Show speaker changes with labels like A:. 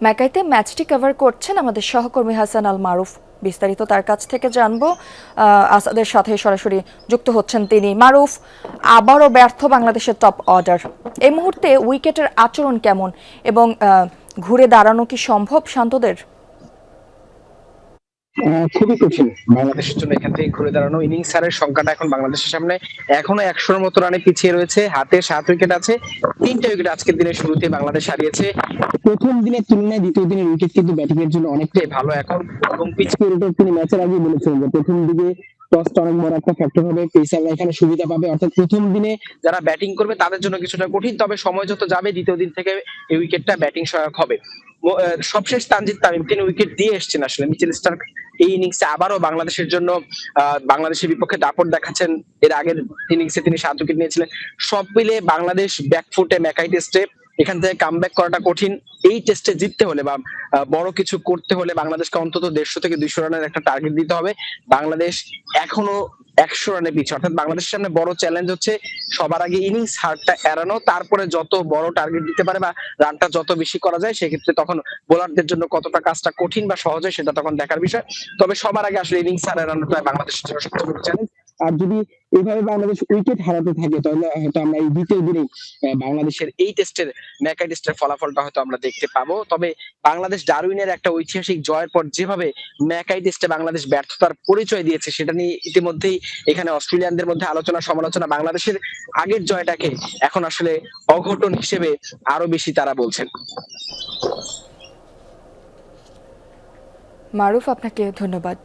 A: ম্যাকাইতে ম্যাচটি কভার করছেন আমাদের সহকর্মী হাসান আল মারুফ। বিস্তারিত তার কাছ থেকে জানবো। আসাদের সাথে সরাসরি যুক্ত হচ্ছেন তিনি। মারুফ, আবারও ব্যর্থ বাংলাদেশের টপ অর্ডার। এই মুহূর্তে উইকেটের আচরণ কেমন এবং ঘুরে দাঁড়ানো কি সম্ভব শান্তদের?
B: খুবই কঠিন বাংলাদেশের জন্য এখান থেকে ঘুরে দাঁড়ানো। ইনিংস হারের সংখ্যাটা এখন বাংলাদেশের সামনে এখনো 100-র মতো রানে পিছিয়ে রয়েছে। হাতে 7 উইকেট আছে, 3টা উইকেট আজকের দিনের শুরুতে বাংলাদেশ হারিয়েছে। প্রথম দিনের তুলনায় দ্বিতীয় দিনের উইকেট কিন্তু ব্যাটিং এর জন্য অনেকটাই ভালো এখন, এবং পিছিয়ে তিনি ম্যাচের আগেই বলেছিলেন যে প্রথম দিকে টসটা অনেক বড় একটা ফ্যাক্টর হবে, পেসাররা এখানে সুবিধা পাবে। অর্থাৎ প্রথম দিনে যারা ব্যাটিং করবে তাদের জন্য কিছুটা কঠিন, তবে সময় যত যাবে দ্বিতীয় দিন থেকে এই উইকেটটা ব্যাটিং সহায়ক হবে। সবশেষ তানজিদ তামিম 3 উইকেট দিয়ে এসেছেন। আসলে মিচেল স্টার্ক এই ইনিংসে আবারও বাংলাদেশের জন্য বাংলাদেশের বিপক্ষে দাপট দেখাচ্ছেন। এর আগের ইনিংসে তিনি 7 উইকেট নিয়েছিলেন। সব মিলে বাংলাদেশ ব্যাকফুটে ম্যাকাই টেস্টে। এখান থেকে কামব্যাক করাটা কঠিন। এই টেস্টে জিততে হলে বা বড় কিছু করতে হলে বাংলাদেশকে অন্তত 150 থেকে 200 রানের একটা টার্গেট দিতে হবে। বাংলাদেশ এখনো 100 রানে পিছিয়ে। অর্থাৎ বাংলাদেশের সামনে বড় চ্যালেঞ্জ হচ্ছে সবার আগে ইনিংস হারটা এড়ানো, তারপরে যত বড় টার্গেট দিতে পারে বা রানটা যত বেশি করা যায় সেক্ষেত্রে তখন বোলারদের জন্য কতটা কাজটা কঠিন বা সহজ হয় সেটা তখন দেখার বিষয়। তবে সবার আগে আসলে ইনিংস হার এড়ানোটা বাংলাদেশের জন্য সবচেয়ে বড় চ্যালেঞ্জ। আর যদি এইভাবে বাংলাদেশ উইকেট হারাতে থাকে তাহলে হয়তো আমরা এই দ্বিতীয় দিনে বাংলাদেশের এই টেস্টের ম্যাকাই টেস্টের ফলাফলটা হয়তো আমরা দেখতে পাবো। তবে বাংলাদেশ ডারউইনের একটা ঐতিহাসিক জয়ের পর যেভাবে ম্যাকাই টেস্টে বাংলাদেশ ব্যর্থতার পরিচয় দিয়েছে সেটা নিয়ে ইতিমধ্যেই এখানে অস্ট্রেলিয়ানদের মধ্যে আলোচনা সমালোচনা। বাংলাদেশের আগের জয়টাকে এখন আসলে অঘটন হিসেবে আরো বেশি তারা বলছেন।
A: মারুফ, আপনাকে ধন্যবাদ।